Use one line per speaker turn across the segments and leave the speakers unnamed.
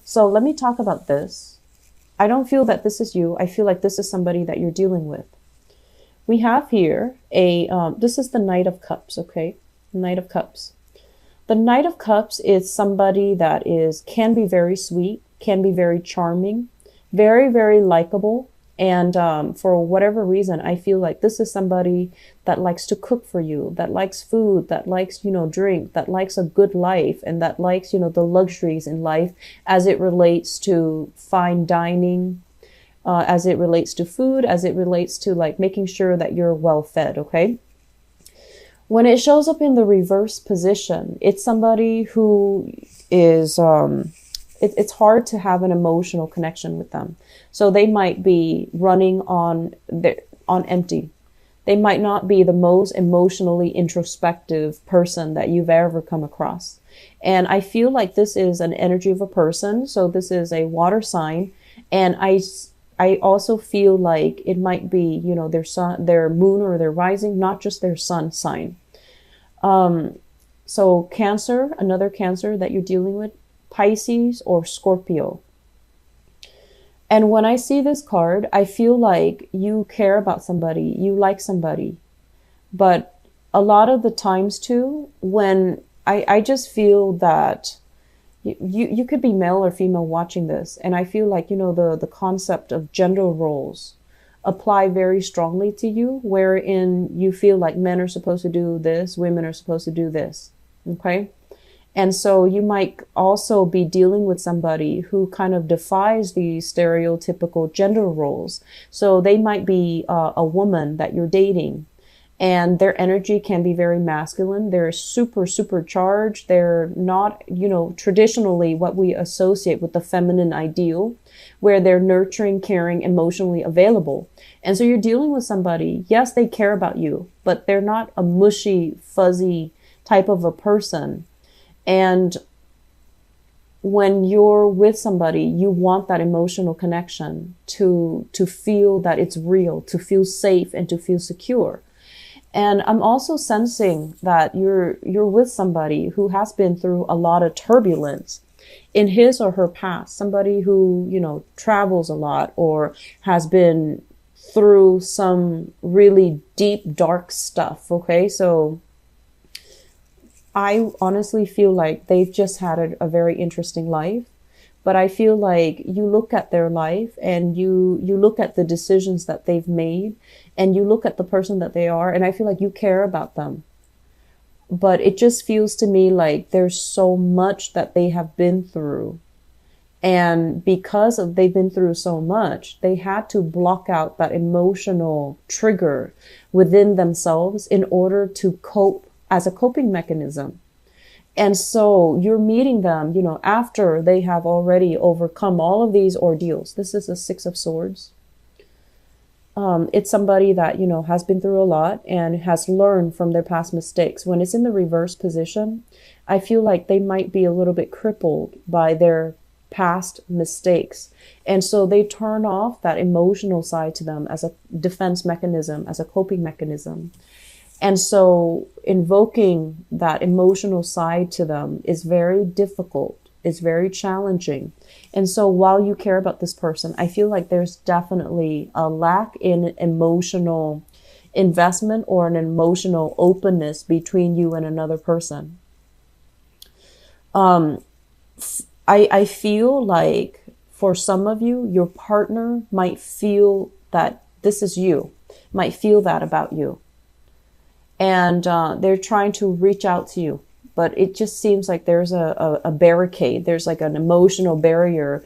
So let me talk about this. I don't feel that this is you. I feel like this is somebody that you're dealing with. We have here this is the Knight of Cups, okay? Knight of Cups. The Knight of Cups is somebody that can be very sweet, can be very charming, very, very likable. And for whatever reason, I feel like this is somebody that likes to cook for you, that likes food, that likes, drink, that likes a good life, and that likes, the luxuries in life as it relates to fine dining, as it relates to food, as it relates to like making sure that you're well fed, okay? When it shows up in the reverse position, it's somebody who is, it's hard to have an emotional connection with them. So they might be running on empty. They might not be the most emotionally introspective person that you've ever come across. And I feel like this is an energy of a person. So this is a water sign. And I also feel like it might be, their sun, their moon or their rising, not just their sun sign. So Cancer, another Cancer that you're dealing with, Pisces or Scorpio. And when I see this card, I feel like you care about somebody, you like somebody. But a lot of the times too, when I just feel that you could be male or female watching this, and I feel like, the concept of gender roles apply very strongly to you, wherein you feel like men are supposed to do this, women are supposed to do this, okay? And so you might also be dealing with somebody who kind of defies the stereotypical gender roles. So they might be a woman that you're dating, and their energy can be very masculine. They're super, super charged. They're not, traditionally what we associate with the feminine ideal, where they're nurturing, caring, emotionally available. And so you're dealing with somebody, yes, they care about you, but they're not a mushy, fuzzy type of a person. And when you're with somebody, you want that emotional connection to feel that it's real, to feel safe and to feel secure. And I'm also sensing that you're with somebody who has been through a lot of turbulence in his or her past, somebody who, travels a lot or has been through some really deep, dark stuff. Okay. So I honestly feel like they've just had a very interesting life, but I feel like you look at their life and you look at the decisions that they've made and you look at the person that they are, and I feel like you care about them. But it just feels to me like there's so much that they have been through. And because they've been through so much, they had to block out that emotional trigger within themselves in order to cope as a coping mechanism. And so you're meeting them, after they have already overcome all of these ordeals. This is a Six of Swords. It's somebody that, has been through a lot and has learned from their past mistakes. When it's in the reverse position, I feel like they might be a little bit crippled by their past mistakes. And so they turn off that emotional side to them as a defense mechanism, as a coping mechanism. And so invoking that emotional side to them is very difficult. It's very challenging. And so while you care about this person, I feel like there's definitely a lack in emotional investment or an emotional openness between you and another person. I feel like for some of you, your partner might feel that this is you, might feel that about you. And they're trying to reach out to you, but it just seems like there's a barricade. There's like an emotional barrier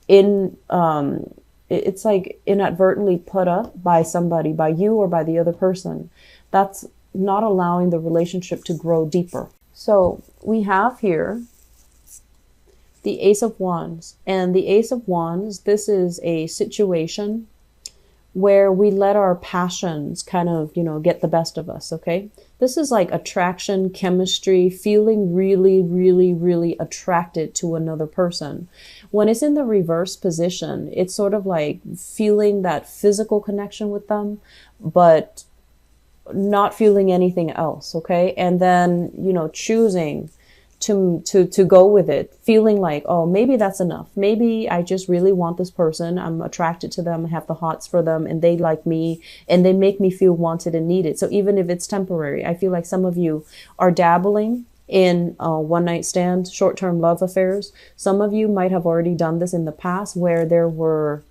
it's like inadvertently put up by somebody, by you or by the other person. That's not allowing the relationship to grow deeper. So we have here the Ace of Wands. And the Ace of Wands, this is a situation where we let our passions kind of, get the best of us, okay? This is like attraction, chemistry, feeling really, really, really attracted to another person. When it's in the reverse position, it's sort of like feeling that physical connection with them, but not feeling anything else, okay? And then, choosing to go with it, feeling like, oh, maybe that's enough. Maybe I just really want this person. I'm attracted to them, I have the hots for them, and they like me, and they make me feel wanted and needed. So even if it's temporary, I feel like some of you are dabbling in one night stand, short-term love affairs. Some of you might have already done this in the past, where there were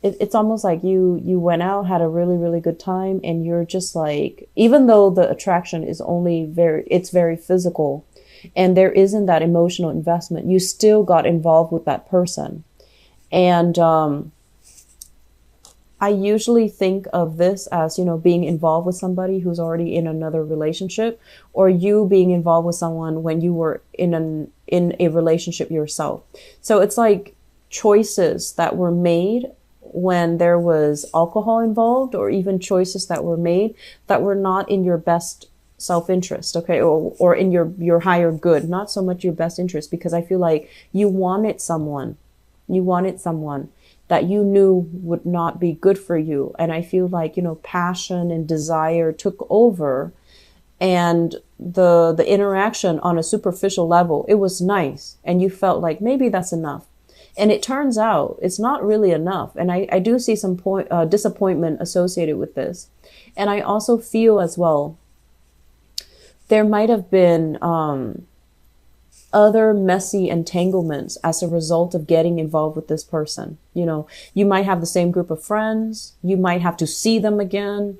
it's almost like you went out, had a really, really good time, and you're just like, even though the attraction is only it's very physical and there isn't that emotional investment, you still got involved with that person. And I usually think of this as, being involved with somebody who's already in another relationship, or you being involved with someone when you were in a relationship yourself. So it's like choices that were made when there was alcohol involved, or even choices that were made that were not in your best self-interest, okay, or in your higher good, not so much your best interest, because I feel like you wanted someone that you knew would not be good for you. And I feel like, passion and desire took over, and the interaction on a superficial level, it was nice, and you felt like maybe that's enough. And it turns out it's not really enough. And I do see some disappointment associated with this. And I also feel as well, there might have been other messy entanglements as a result of getting involved with this person. You might have the same group of friends. You might have to see them again.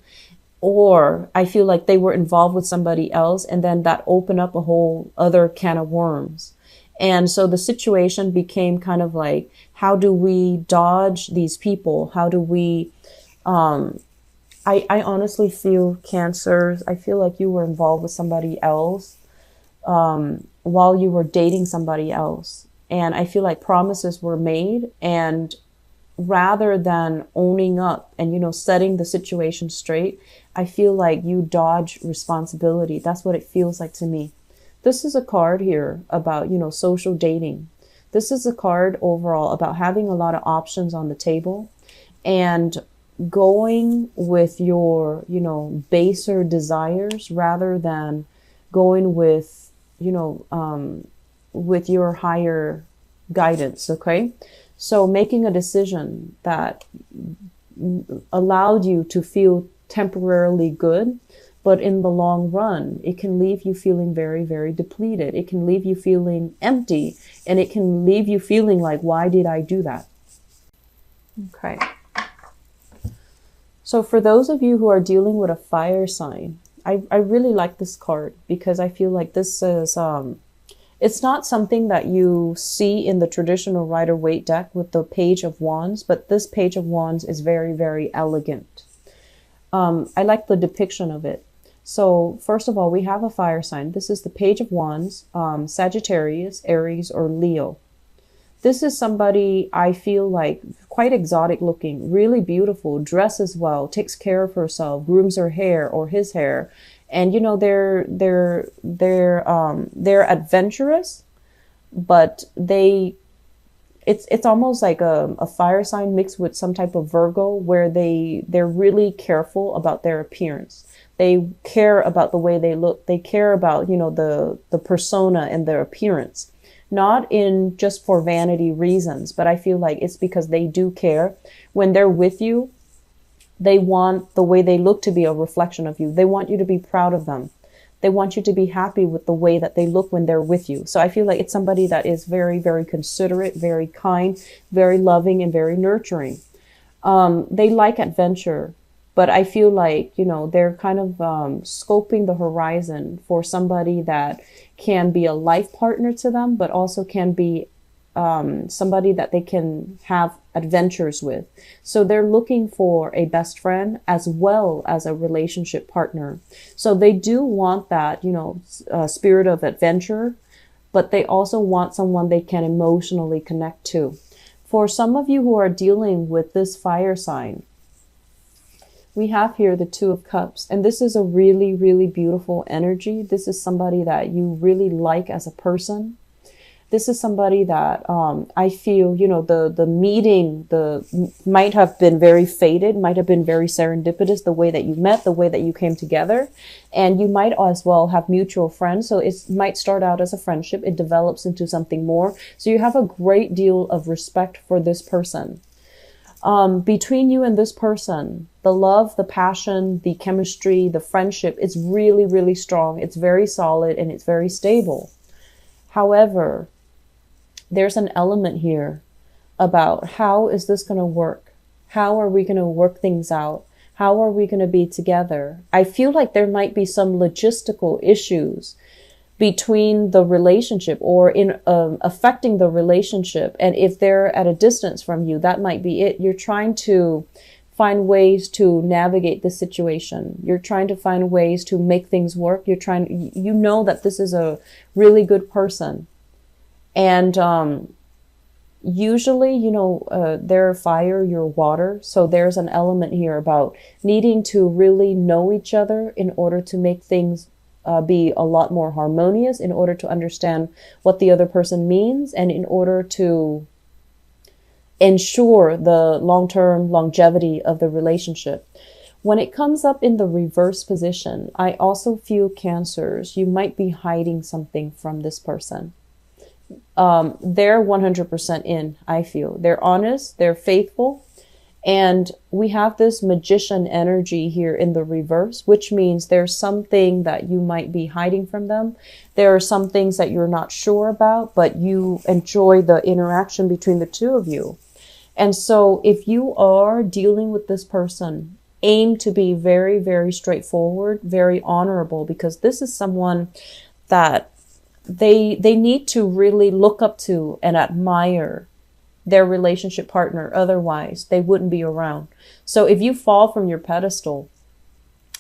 Or I feel like they were involved with somebody else, and then that opened up a whole other can of worms. And so the situation became kind of like, how do we dodge these people? How do we, I honestly feel, Cancer, I feel like you were involved with somebody else while you were dating somebody else. And I feel like promises were made, and rather than owning up and, setting the situation straight, I feel like you dodge responsibility. That's what it feels like to me. This is a card here about, social dating. This is a card overall about having a lot of options on the table and going with your, baser desires rather than going with, with your higher guidance. Okay. So making a decision that allowed you to feel temporarily good, but in the long run, it can leave you feeling very, very depleted. It can leave you feeling empty, and it can leave you feeling like, why did I do that? Okay. So for those of you who are dealing with a fire sign, I really like this card, because I feel like this is, it's not something that you see in the traditional Rider-Waite deck with the Page of Wands, but this Page of Wands is very, very elegant. I like the depiction of it. So first of all, we have a fire sign. This is the Page of Wands, Sagittarius, Aries, or Leo. This is somebody I feel like quite exotic looking, really beautiful, dresses well, takes care of herself, grooms her hair or his hair. And they're adventurous, but it's almost like a fire sign mixed with some type of Virgo, where they're really careful about their appearance. They care about the way they look. They care about, the persona and their appearance, not in just for vanity reasons, but I feel like it's because they do care. When they're with you, they want the way they look to be a reflection of you. They want you to be proud of them. They want you to be happy with the way that they look when they're with you. So I feel like it's somebody that is very, very considerate, very kind, very loving, and very nurturing. They like adventure, but I feel like, they're kind of scoping the horizon for somebody that can be a life partner to them, but also can be somebody that they can have adventures with. So they're looking for a best friend as well as a relationship partner. So they do want that, spirit of adventure, but they also want someone they can emotionally connect to. For some of you who are dealing with this fire sign, we have here the Two of Cups, and this is a really, really beautiful energy. This is somebody that you really like as a person. This is somebody that I feel, the meeting might have been very fated, might have been very serendipitous, the way that you met, the way that you came together. And you might as well have mutual friends. So it might start out as a friendship. It develops into something more. So you have a great deal of respect for this person. Between you and this person, the love, the passion, the chemistry, the friendship, it's really, really strong. It's very solid and it's very stable. However, there's an element here about how is this going to work? How are we going to work things out? How are we going to be together? I feel like there might be some logistical issues between the relationship or in affecting the relationship. And if they're at a distance from you, that might be it. You're trying to find ways to navigate the situation. You're trying to find ways to make things work. You know that this is a really good person. And usually, they're fire, you're water. So there's an element here about needing to really know each other in order to make things be a lot more harmonious, in order to understand what the other person means, and in order to ensure the long-term longevity of the relationship. When it comes up in the reverse position, I also feel, Cancers, you might be hiding something from this person. They're 100% in, I feel. They're honest, they're faithful, and we have this magician energy here in the reverse, which means there's something that you might be hiding from them. There are some things that you're not sure about, but you enjoy the interaction between the two of you. And so if you are dealing with this person, aim to be very, very straightforward, very honorable, because this is someone that they need to really look up to and admire their relationship partner. Otherwise, they wouldn't be around. So if you fall from your pedestal,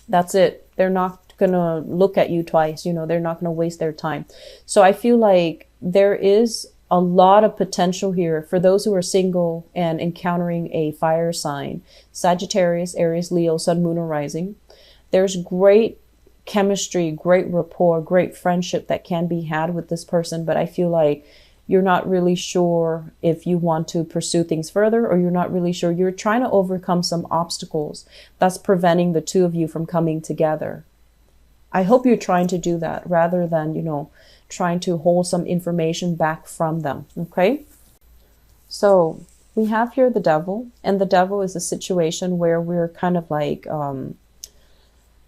that's it. They're not going to look at you twice. They're not going to waste their time. So I feel like there is a lot of potential here for those who are single and encountering a fire sign, Sagittarius, Aries, Leo, Sun, Moon, or Rising. There's great chemistry, great rapport, great friendship that can be had with this person. But I feel like you're not really sure if you want to pursue things further, or you're not really sure. You're trying to overcome some obstacles that's preventing the two of you from coming together. I hope you're trying to do that rather than, trying to hold some information back from them. Okay. So we have here the devil, and the devil is a situation where we're kind of like,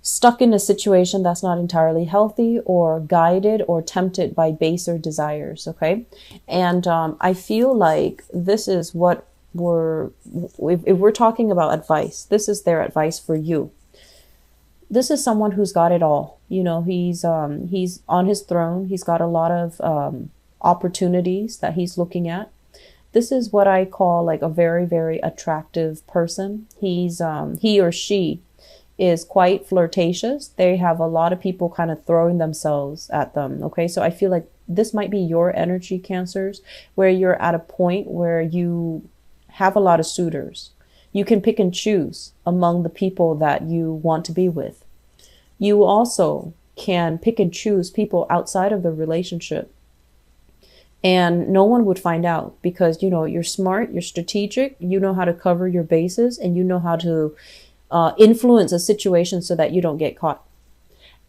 stuck in a situation that's not entirely healthy, or guided or tempted by baser desires. Okay. And I feel like this is what if we're talking about advice, this is their advice for you. This is someone who's got it all. He's on his throne. He's got a lot of opportunities that he's looking at. This is what I call like a very, very attractive person. He or she is quite flirtatious. They have a lot of people kind of throwing themselves at them. Okay. So I feel like this might be your energy, Cancers, where you're at a point where you have a lot of suitors. You can pick and choose among the people that you want to be with. You also can pick and choose people outside of the relationship, and no one would find out because, you're smart, you're strategic, you know how to cover your bases, and you know how to influence a situation so that you don't get caught.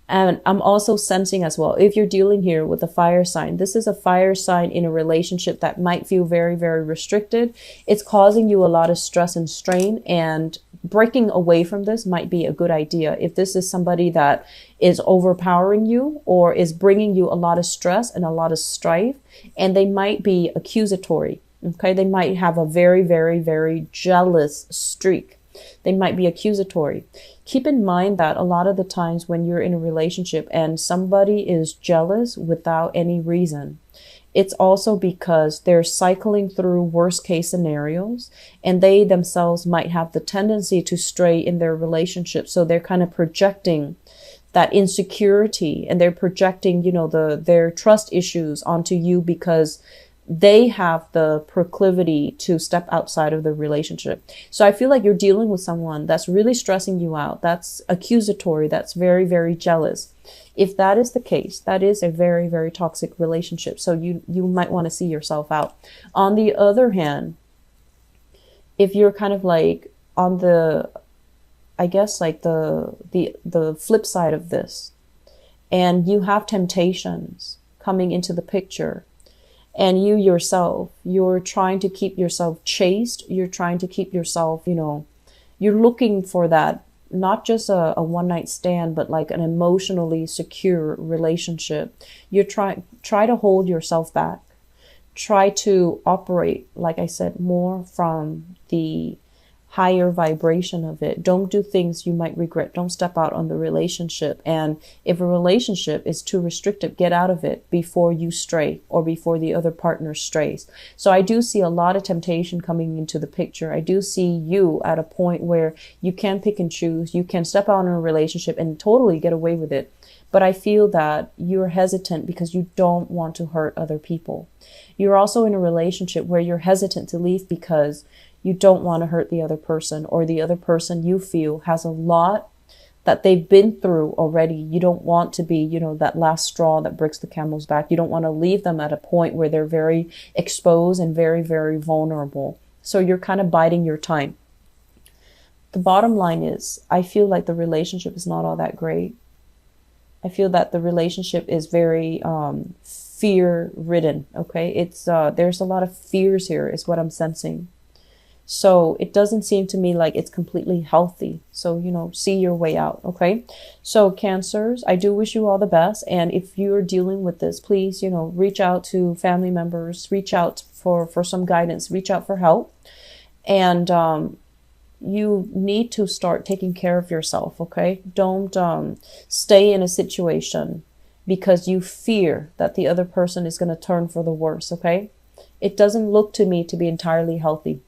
And I'm also sensing as well, if you're dealing here with a fire sign, this is a fire sign in a relationship that might feel very, very restricted. It's causing you a lot of stress and strain, and breaking away from this might be a good idea. If this is somebody that is overpowering you or is bringing you a lot of stress and a lot of strife, and they might be accusatory. Okay. They might have a very, very, very jealous streak. They might be accusatory. Keep in mind that a lot of the times when you're in a relationship and somebody is jealous without any reason, it's also because they're cycling through worst case scenarios, and they themselves might have the tendency to stray in their relationship. So they're kind of projecting that insecurity, and they're projecting, their trust issues onto you because they have the proclivity to step outside of the relationship. So I feel like you're dealing with someone that's really stressing you out, that's accusatory, that's very, very jealous. If that is the case, that is a very, very toxic relationship. So you might want to see yourself out. On the other hand, if you're kind of like on the, I guess like the flip side of this, and you have temptations coming into the picture, and you yourself, you're trying to keep yourself chaste, you're trying to keep yourself, you're looking for that, not just a one night stand, but like an emotionally secure relationship. You're try to hold yourself back. Try to operate, like I said, more from the higher vibration of it. Don't do things you might regret. Don't step out on the relationship. And if a relationship is too restrictive, get out of it before you stray or before the other partner strays. So I do see a lot of temptation coming into the picture. I do see you at a point where you can pick and choose. You can step out in a relationship and totally get away with it. But I feel that you're hesitant because you don't want to hurt other people. You're also in a relationship where you're hesitant to leave because you don't want to hurt the other person, or the other person you feel has a lot that they've been through already. You don't want to be, that last straw that breaks the camel's back. You don't want to leave them at a point where they're very exposed and very, very vulnerable. So you're kind of biding your time. The bottom line is, I feel like the relationship is not all that great. I feel that the relationship is very fear ridden. Okay. It's there's a lot of fears here is what I'm sensing. So it doesn't seem to me like it's completely healthy. So, see your way out. Okay. So Cancers, I do wish you all the best. And if you're dealing with this, please, reach out to family members, reach out for some guidance, reach out for help. And, you need to start taking care of yourself. Okay. Don't, stay in a situation because you fear that the other person is going to turn for the worse. Okay. It doesn't look to me to be entirely healthy.